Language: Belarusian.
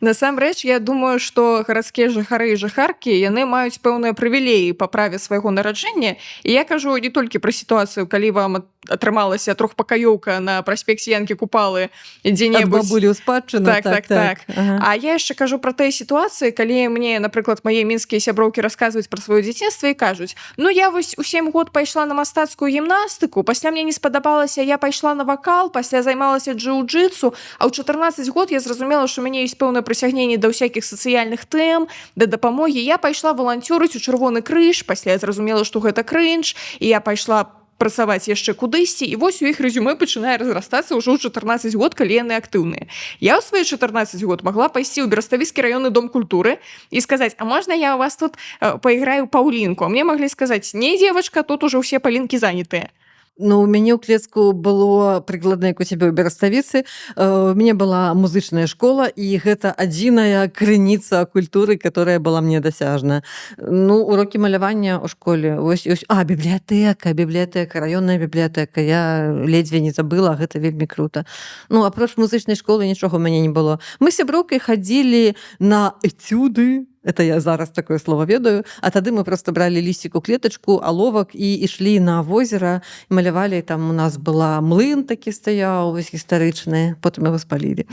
Насамрэч, я думаю, што гарадскія жыхары і жыхаркі яны маюць пэўныя прывілеі па праве свайго нараджэння. І я кажу не толькі пра сітуацыю, калі вам атрымалася трохпакаёўка на праспекце Янкі Купалы Ад дзе-небудзь. бабулі ў спадчыну, Так. Ага. А я яшчэ кажу пра тыя сітуацыі, калі мне, напрыклад, мае мінскія сяброўкі расказваюць пра сваё дзяцінства і кажуць: ну я вось у 7 год пайшла на мастацкую гімнастыку, пасля мне не спадабалася, я пайшла на вакал, пасля займалася джиу-джитсу, а ў 14 год я зразумела, што ў мяне ёсць пэўнае прыцягненне да ўсякіх сацыяльных тэм, да дапамогі. Я пайшла валанцёрыць у Чырвоны крыж, пасля я зразумела, што гэта крынж, і я пайшла працаваць яшчэ кудысьці, і вось у іх рэзюмэ пачынае разрастацца ўжо ў 14 год, калі яны актыўныя. Я ў свае 14 год магла пайсці ў Бераставіцкі раённы дом культуры і сказаць: а можна я у вас тут пайграю паўлінку? А мне маглі сказаць: не, дзевачка, тут ужо ўсе палінкі занятыя. Ну, у мяне ў Клецку было прыкладна як у цябе ў Бераставіцы. У мяне была музычная школа, і гэта адзіная крыніца культуры, которая была мне дасяжна. Ну, урокі малявання ў школе. Бібліятэка, раённая бібліятэка. Я ледзьве не забыла, гэта вельмі крута. Ну, апроч музычнай школы нічога ў мяне не было. Мы з сяброўкай хадзілі на этюды. Это я зараз такое слово ведаю. А тады мы просто бралі лісціку клетачку, аловак і ішлі на возера, і малявалі. Там у нас была млын такі стаяў, вось гістарычны, потым яго спалілі.